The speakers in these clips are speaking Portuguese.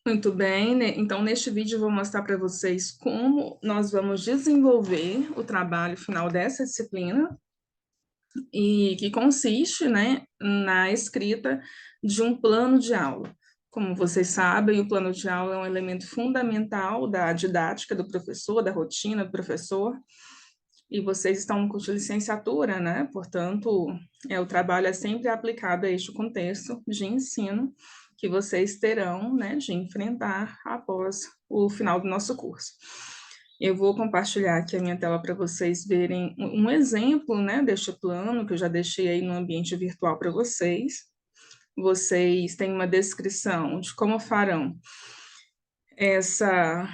Muito bem, né? Então, neste vídeo eu vou mostrar para vocês como nós vamos desenvolver o trabalho final dessa disciplina e que consiste, né, na escrita de um plano de aula. Como vocês sabem, o plano de aula é um elemento fundamental da didática do professor, da rotina do professor, e vocês estão no curso de licenciatura, né? Portanto, o trabalho é sempre aplicado a este contexto de ensino que vocês terão, né, de enfrentar após o final do nosso curso. Eu vou compartilhar aqui a minha tela para vocês verem um exemplo, né, deste plano que eu já deixei aí no ambiente virtual para vocês. Vocês têm uma descrição de como farão essa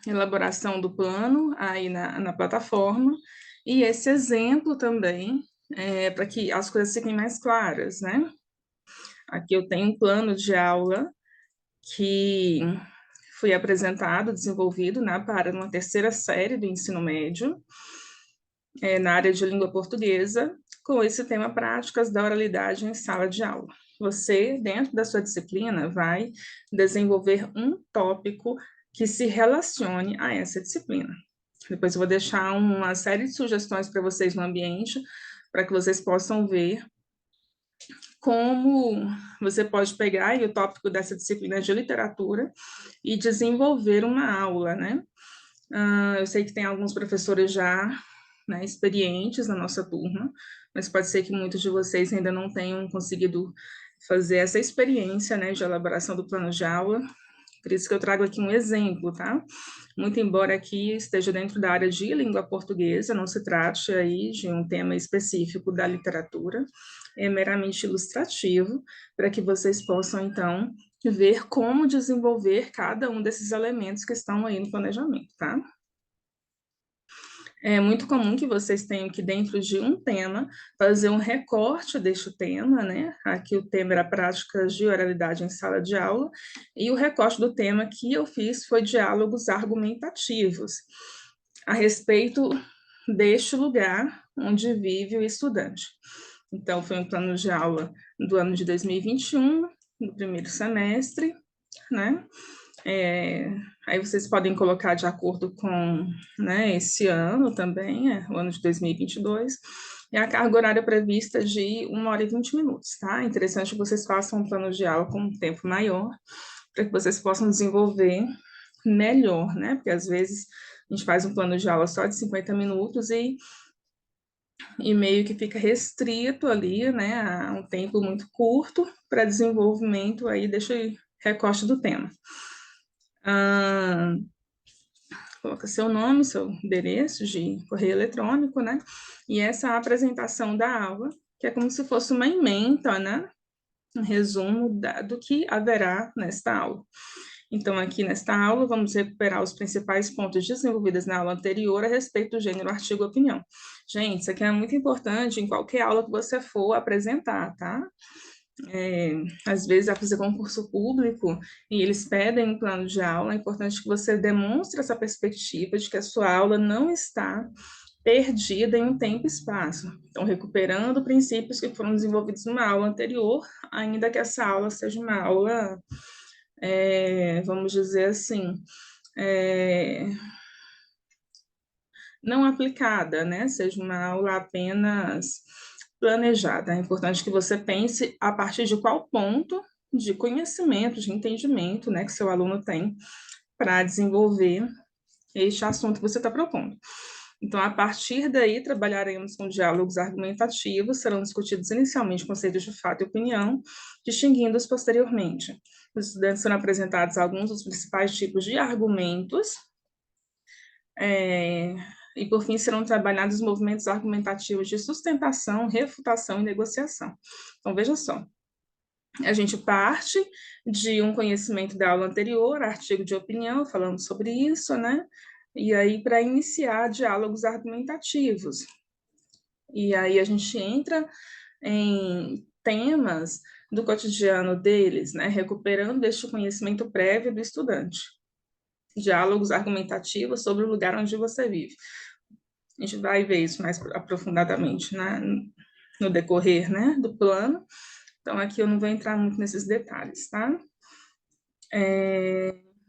elaboração do plano aí na plataforma, e esse exemplo também, para que as coisas fiquem mais claras, né? Aqui eu tenho um plano de aula que foi apresentado, desenvolvido, né, para uma terceira série do ensino médio, na área de língua portuguesa, com esse tema práticas da oralidade em sala de aula. Você, dentro da sua disciplina, vai desenvolver um tópico que se relacione a essa disciplina. Depois eu vou deixar uma série de sugestões para vocês no ambiente, para que vocês possam ver como você pode pegar aí o tópico dessa disciplina de literatura e desenvolver uma aula, né? Eu sei que tem alguns professores já, né, experientes na nossa turma, mas pode ser que muitos de vocês ainda não tenham conseguido fazer essa experiência, né, de elaboração do plano de aula. Por isso que eu trago aqui um exemplo, tá? Muito embora aqui esteja dentro da área de língua portuguesa, não se trate aí de um tema específico da literatura, é meramente ilustrativo, para que vocês possam, então, ver como desenvolver cada um desses elementos que estão aí no planejamento, tá? É muito comum que vocês tenham que, dentro de um tema, fazer um recorte deste tema, né? Aqui o tema era práticas de oralidade em sala de aula, e o recorte do tema que eu fiz foi diálogos argumentativos, a respeito deste lugar onde vive o estudante. Então, foi um plano de aula do ano de 2021, no primeiro semestre, né? Aí vocês podem colocar de acordo com, né, esse ano também, o ano de 2022, e a carga horária prevista de 1 hora e 20 minutos, tá? É interessante que vocês façam um plano de aula com um tempo maior, para que vocês possam desenvolver melhor, né? Porque às vezes a gente faz um plano de aula só de 50 minutos e meio que fica restrito ali, né, a um tempo muito curto para desenvolvimento aí deste recorte do tema. Coloca seu nome, seu endereço de correio eletrônico, né? E essa apresentação da aula, que é como se fosse uma ementa, né? Um resumo do que haverá nesta aula. Então, aqui nesta aula, vamos recuperar os principais pontos desenvolvidos na aula anterior a respeito do gênero, artigo, opinião. Gente, isso aqui é muito importante em qualquer aula que você for apresentar, tá? Às vezes vai fazer concurso público e eles pedem um plano de aula, é importante que você demonstre essa perspectiva de que a sua aula não está perdida em um tempo e espaço. Então, recuperando princípios que foram desenvolvidos numa aula anterior, ainda que essa aula seja uma aula, vamos dizer assim, não aplicada, né? Seja uma aula apenas planejada. É importante que você pense a partir de qual ponto de conhecimento, de entendimento, né, que seu aluno tem para desenvolver este assunto que você está propondo. Então, a partir daí, trabalharemos com diálogos argumentativos, serão discutidos inicialmente conceitos de fato e opinião, distinguindo-os posteriormente. Os estudantes serão apresentados alguns dos principais tipos de argumentos, e, por fim, serão trabalhados os movimentos argumentativos de sustentação, refutação e negociação. Então, veja só, a gente parte de um conhecimento da aula anterior, artigo de opinião, falando sobre isso, né? E aí, para iniciar diálogos argumentativos. E aí, a gente entra em temas do cotidiano deles, né? Recuperando este conhecimento prévio do estudante. Diálogos argumentativos sobre o lugar onde você vive. A gente vai ver isso mais aprofundadamente, né, no decorrer, né, do plano. Então, aqui eu não vou entrar muito nesses detalhes, tá?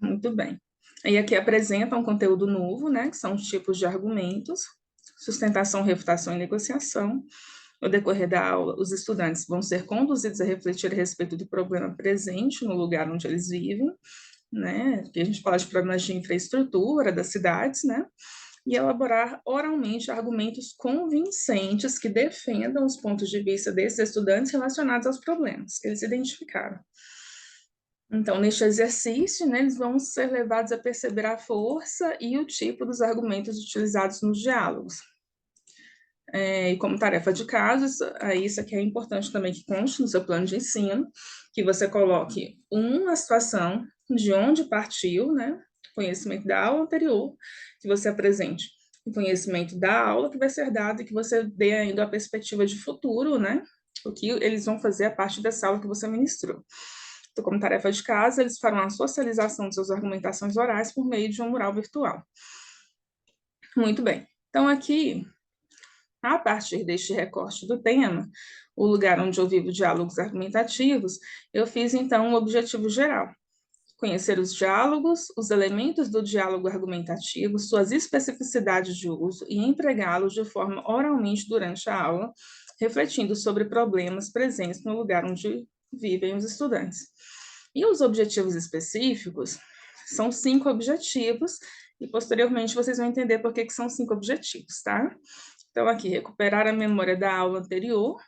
Muito bem. E aqui apresenta um conteúdo novo, né, que são os tipos de argumentos, sustentação, refutação e negociação. No decorrer da aula, os estudantes vão ser conduzidos a refletir a respeito do problema presente no lugar onde eles vivem, né, que a gente fala de problemas de infraestrutura das cidades, né, e elaborar oralmente argumentos convincentes que defendam os pontos de vista desses estudantes relacionados aos problemas que eles identificaram. Então, neste exercício, né, eles vão ser levados a perceber a força e o tipo dos argumentos utilizados nos diálogos. E como tarefa de casa, isso aqui é importante também que conste no seu plano de ensino, que você coloque uma situação de onde partiu, né, conhecimento da aula anterior, que você apresente o conhecimento da aula que vai ser dado e que você dê ainda a perspectiva de futuro, né, o que eles vão fazer a partir dessa aula que você ministrou. Então, como tarefa de casa, eles farão a socialização de suas argumentações orais por meio de um mural virtual. Muito bem. Então, aqui, a partir deste recorte do tema, o lugar onde eu vivo diálogos argumentativos, eu fiz, então, um objetivo geral. Conhecer os diálogos, os elementos do diálogo argumentativo, suas especificidades de uso e empregá-los de forma oralmente durante a aula, refletindo sobre problemas presentes no lugar onde vivem os estudantes. E os objetivos específicos são 5 objetivos, e posteriormente vocês vão entender por que são 5 objetivos, tá? Então, aqui, recuperar a memória da aula anterior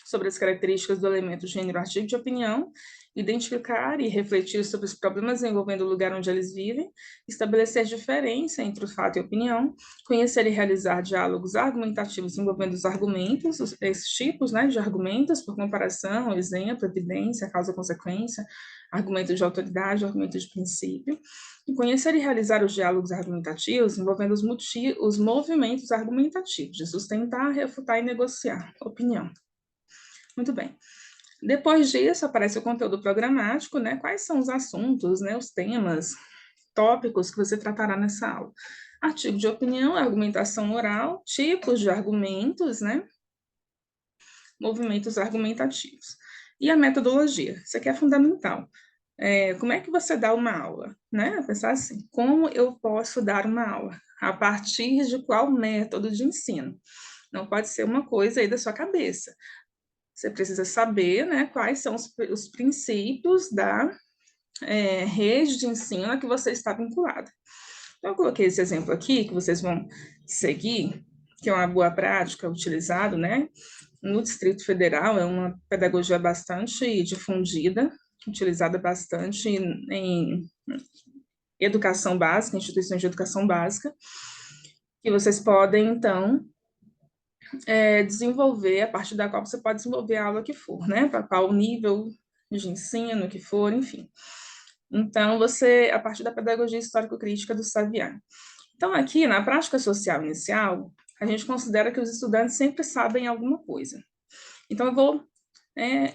sobre as características do elemento gênero artigo de opinião, identificar e refletir sobre os problemas envolvendo o lugar onde eles vivem, estabelecer diferença entre o fato e a opinião, conhecer e realizar diálogos argumentativos envolvendo os argumentos, esses tipos, né, de argumentos, por comparação, exemplo, evidência, causa-consequência, argumento de autoridade, argumento de princípio, e conhecer e realizar os diálogos argumentativos envolvendo os movimentos argumentativos, de sustentar, refutar e negociar opinião. Muito bem. Depois disso, aparece o conteúdo programático, né? Quais são os assuntos, né? Os temas, tópicos que você tratará nessa aula. Artigo de opinião, argumentação oral, tipos de argumentos, né? Movimentos argumentativos. E a metodologia. Isso aqui é fundamental. Como é que você dá uma aula, né? Pensar assim, como eu posso dar uma aula? A partir de qual método de ensino? Não pode ser uma coisa aí da sua cabeça. Você precisa saber, né, quais são os princípios da rede de ensino a que você está vinculado. Então, eu coloquei esse exemplo aqui, que vocês vão seguir, que é uma boa prática utilizada, né, no Distrito Federal, é uma pedagogia bastante difundida, utilizada bastante em educação básica, instituições de educação básica, que vocês podem, então, desenvolver, a partir da qual você pode desenvolver a aula que for, né? Para qual nível de ensino que for, enfim. Então, a partir da pedagogia histórico-crítica do Saviano. Então, aqui, na prática social inicial, a gente considera que os estudantes sempre sabem alguma coisa. Então, eu vou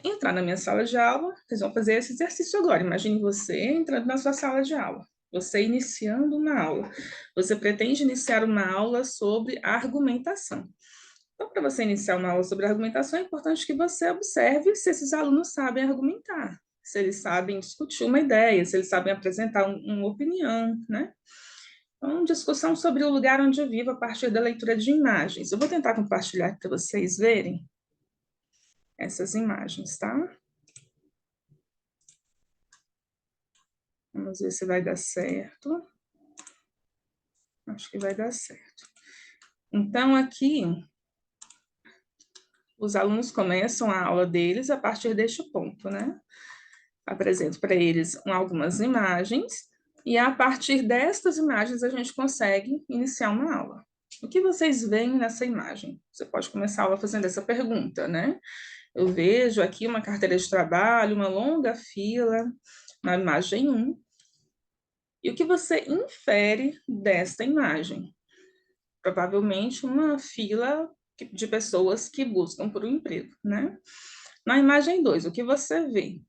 entrar na minha sala de aula, vocês vão fazer esse exercício agora. Imagine você entrando na sua sala de aula, você iniciando uma aula. Você pretende iniciar uma aula sobre argumentação. Então, para você iniciar uma aula sobre argumentação, é importante que você observe se esses alunos sabem argumentar, se eles sabem discutir uma ideia, se eles sabem apresentar uma opinião, né? Então, discussão sobre o lugar onde eu vivo a partir da leitura de imagens. Eu vou tentar compartilhar para vocês verem essas imagens, tá? Vamos ver se vai dar certo. Acho que vai dar certo. Então, aqui, os alunos começam a aula deles a partir deste ponto, né? Apresento para eles algumas imagens, e a partir destas imagens a gente consegue iniciar uma aula. O que vocês veem nessa imagem? Você pode começar a aula fazendo essa pergunta, né? Eu vejo aqui uma carteira de trabalho, uma longa fila, na imagem 1. E o que você infere desta imagem? Provavelmente uma fila de pessoas que buscam por um emprego, né? Na imagem 2, o que você vê?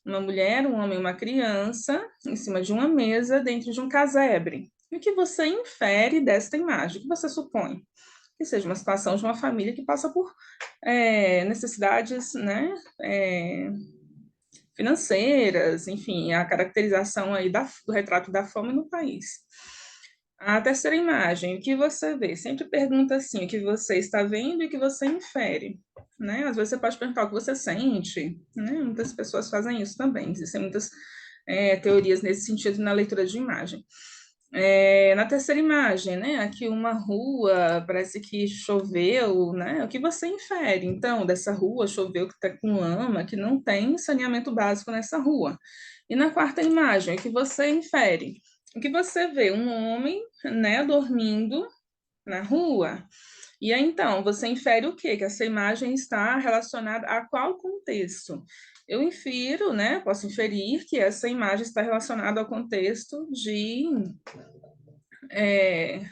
Uma mulher, um homem e uma criança em cima de uma mesa dentro de um casebre. E o que você infere desta imagem? O que você supõe? Que seja uma situação de uma família que passa por necessidades, né, financeiras, enfim, a caracterização aí do retrato da fome no país. A terceira imagem, o que você vê? Sempre pergunta assim, o que você está vendo e o que você infere, né? Às vezes você pode perguntar o que você sente, né? Muitas pessoas fazem isso também, existem muitas teorias nesse sentido na leitura de imagem. Na terceira imagem, né? Aqui uma rua, parece que choveu, né? O que você infere, então, dessa rua, choveu que está com lama, que não tem saneamento básico nessa rua. E na quarta imagem, o que você infere? O que você vê? Um homem, né, dormindo na rua. E aí, então, você infere o quê? Que essa imagem está relacionada a qual contexto? Eu infiro, né? Posso inferir que essa imagem está relacionada ao contexto de é,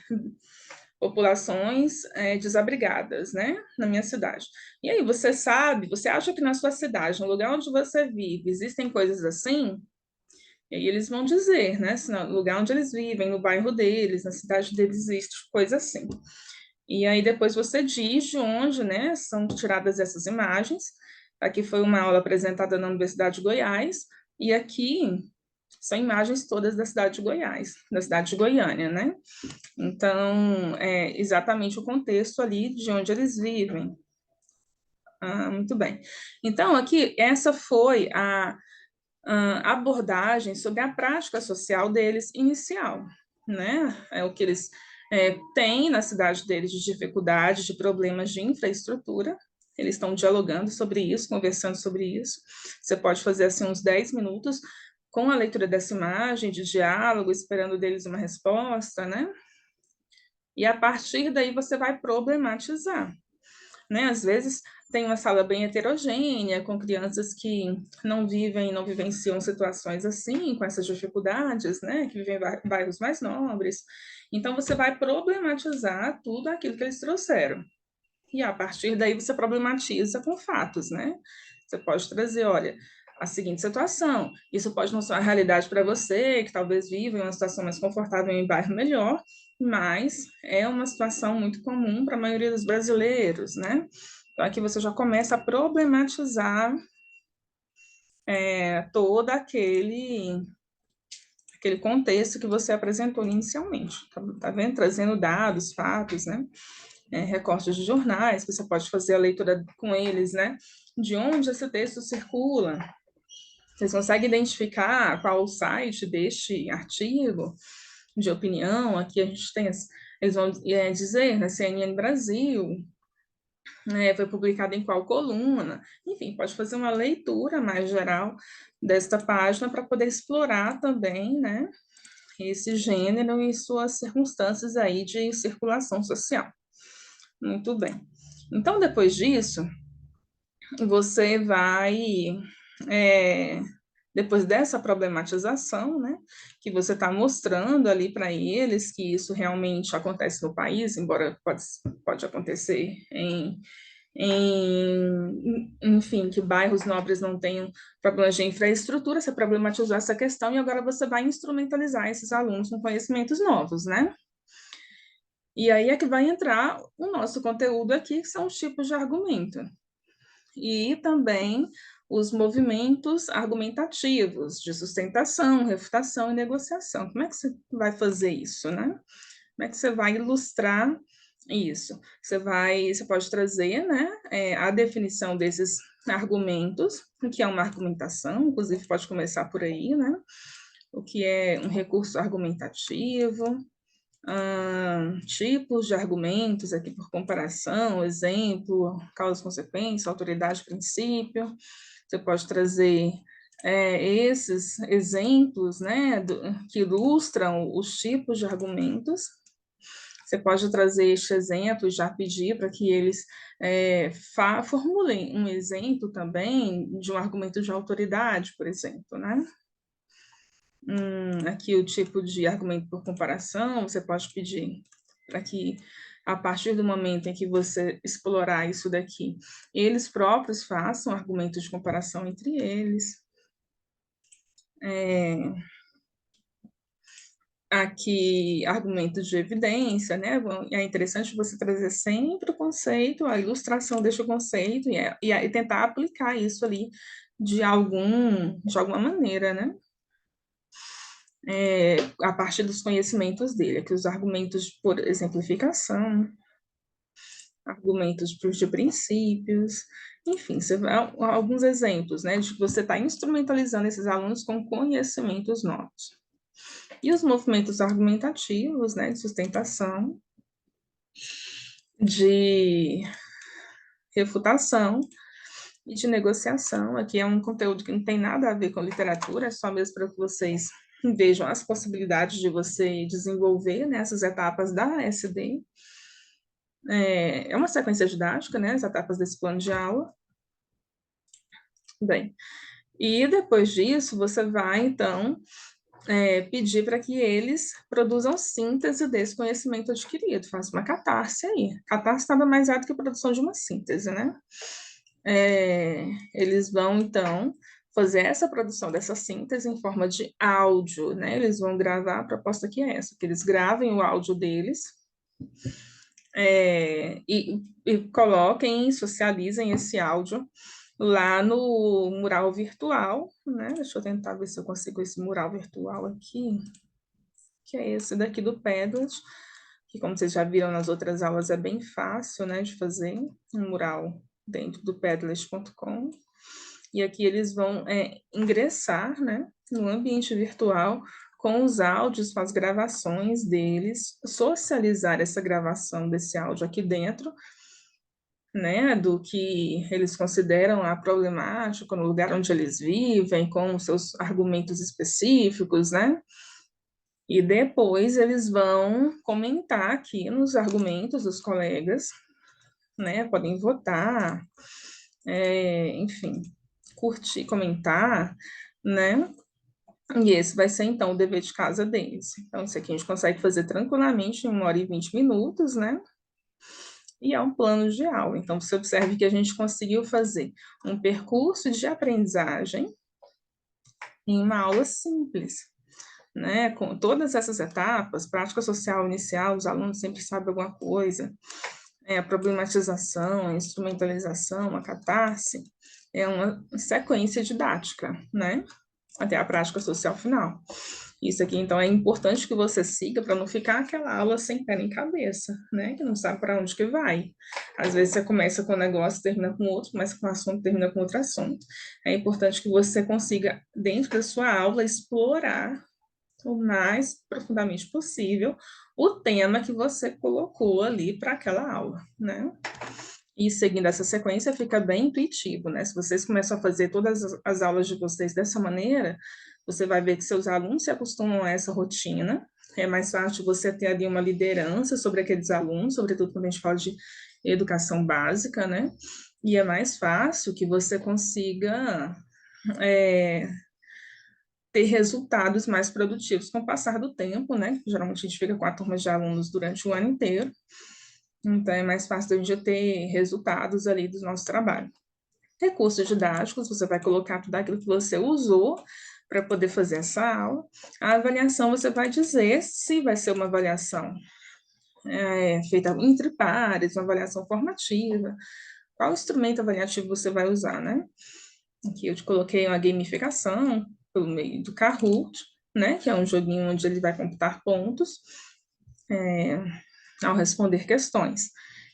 populações desabrigadas, né, na minha cidade. E aí, você sabe, você acha que na sua cidade, no lugar onde você vive, existem coisas assim? E aí eles vão dizer, né, se no lugar onde eles vivem, no bairro deles, na cidade deles, existe coisa assim. E aí depois você diz de onde, né, são tiradas essas imagens. Aqui foi uma aula apresentada na Universidade de Goiás, e aqui são imagens todas da cidade de Goiás, da cidade de Goiânia, né? Então, é exatamente o contexto ali de onde eles vivem. Muito bem. Então, aqui, essa foi a abordagem sobre a prática social deles inicial, né? É o que eles têm na cidade deles de dificuldades, de problemas de infraestrutura. Eles estão dialogando sobre isso, conversando sobre isso. Você pode fazer assim uns 10 minutos com a leitura dessa imagem, de diálogo, esperando deles uma resposta, né? E a partir daí você vai problematizar, né? Às vezes tem uma sala bem heterogênea, com crianças que não vivem, não vivenciam situações assim, com essas dificuldades, né? Que vivem em bairros mais nobres. Então você vai problematizar tudo aquilo que eles trouxeram. E a partir daí você problematiza com fatos, né? Você pode trazer, olha, a seguinte situação. Isso pode não ser uma realidade para você, que talvez viva em uma situação mais confortável em um bairro melhor, mas é uma situação muito comum para a maioria dos brasileiros, né? Então aqui você já começa a problematizar todo aquele contexto que você apresentou inicialmente, tá vendo? Trazendo dados, fatos, né? Recortes de jornais, que você pode fazer a leitura com eles, né? De onde esse texto circula. Vocês conseguem identificar qual o site deste artigo de opinião? Aqui a gente tem, eles vão dizer, né? CNN Brasil, foi publicado em qual coluna. Enfim, pode fazer uma leitura mais geral desta página para poder explorar também, né? Esse gênero e suas circunstâncias aí de circulação social. Muito bem. Então, depois disso, você vai, depois dessa problematização, né, que você está mostrando ali para eles que isso realmente acontece no país, embora pode acontecer enfim, que bairros nobres não tenham problemas de infraestrutura, você problematizou essa questão e agora você vai instrumentalizar esses alunos com conhecimentos novos, né? E aí é que vai entrar o nosso conteúdo aqui, que são os tipos de argumento. E também os movimentos argumentativos de sustentação, refutação e negociação. Como é que você vai fazer isso, né? Como é que você vai ilustrar isso? Você pode trazer, né, a definição desses argumentos, o que é uma argumentação, inclusive pode começar por aí, né? O que é um recurso argumentativo, tipos de argumentos aqui por comparação, exemplo, causa-consequência, autoridade, princípio. Você pode trazer esses exemplos, né, que ilustram os tipos de argumentos. Você pode trazer este exemplo e já pedir para que eles formulem um exemplo também de um argumento de autoridade, por exemplo, né? Aqui o tipo de argumento por comparação, você pode pedir para que, a partir do momento em que você explorar isso daqui, eles próprios façam argumentos de comparação entre eles. Aqui, argumentos de evidência, né? É interessante você trazer sempre o conceito, a ilustração deste conceito e tentar aplicar isso ali de alguma maneira, né? A partir dos conhecimentos dele, aqui os argumentos por exemplificação, argumentos de princípios, enfim, alguns exemplos, né, de que você está instrumentalizando esses alunos com conhecimentos novos. E os movimentos argumentativos, né, de sustentação, de refutação e de negociação. Aqui é um conteúdo que não tem nada a ver com literatura, é só mesmo para que vocês vejam as possibilidades de você desenvolver nessas etapas da SD. É uma sequência didática, né, as etapas desse plano de aula. Bem, e depois disso, você vai, então, pedir para que eles produzam síntese desse conhecimento adquirido, faça uma catarse aí. Catarse nada mais é do que a produção de uma síntese, né? Eles vão, então, fazer essa produção dessa síntese em forma de áudio, né? Eles vão gravar, a proposta aqui é essa, que eles gravem o áudio deles e coloquem, socializem esse áudio lá no mural virtual, né? Deixa eu tentar ver se eu consigo esse mural virtual aqui, que é esse daqui do Padlet, que como vocês já viram nas outras aulas é bem fácil, né, de fazer um mural dentro do Padlet.com. E aqui eles vão ingressar, né, no ambiente virtual com os áudios, com as gravações deles, socializar essa gravação desse áudio aqui dentro, né, do que eles consideram a problemática no lugar onde eles vivem, com os seus argumentos específicos, né? E depois eles vão comentar aqui nos argumentos dos colegas, né? Podem votar, enfim, curtir, comentar, né? E esse vai ser, então, o dever de casa deles. Então, isso aqui a gente consegue fazer tranquilamente em 1 hora e 20 minutos, né? E é um plano de aula. Então, você observe que a gente conseguiu fazer um percurso de aprendizagem em uma aula simples, né? Com todas essas etapas, prática social inicial, os alunos sempre sabem alguma coisa, a problematização, a instrumentalização, a catarse, é uma sequência didática, né? Até a prática social final. Isso aqui, então, é importante que você siga para não ficar aquela aula sem pé nem cabeça, né? Que não sabe para onde que vai. Às vezes você começa com um negócio, termina com outro, começa com um assunto, termina com outro assunto. É importante que você consiga, dentro da sua aula, explorar o mais profundamente possível o tema que você colocou ali para aquela aula, né? E seguindo essa sequência fica bem intuitivo, né? Se vocês começam a fazer todas as aulas de vocês dessa maneira, você vai ver que seus alunos se acostumam a essa rotina, é mais fácil você ter ali uma liderança sobre aqueles alunos, sobretudo quando a gente fala de educação básica, né? E é mais fácil que você consiga ter resultados mais produtivos com o passar do tempo, né? Geralmente a gente fica com a turma de alunos durante o ano inteiro, então é mais fácil a gente ter resultados ali do nosso trabalho. Recursos didáticos, você vai colocar tudo aquilo que você usou para poder fazer essa aula. A avaliação, você vai dizer se vai ser uma avaliação feita entre pares, uma avaliação formativa, qual instrumento avaliativo você vai usar, né? Aqui eu te coloquei uma gamificação pelo meio do Kahoot, né? Que é um joguinho onde ele vai computar pontos ao responder questões.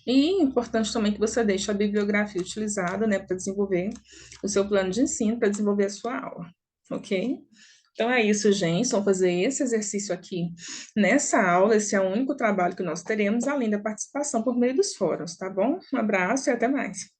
E importante também que você deixe a bibliografia utilizada, né, para desenvolver o seu plano de ensino, para desenvolver a sua aula, ok? Então é isso, gente. Vamos fazer esse exercício aqui nessa aula. Esse é o único trabalho que nós teremos, além da participação por meio dos fóruns, tá bom? Um abraço e até mais.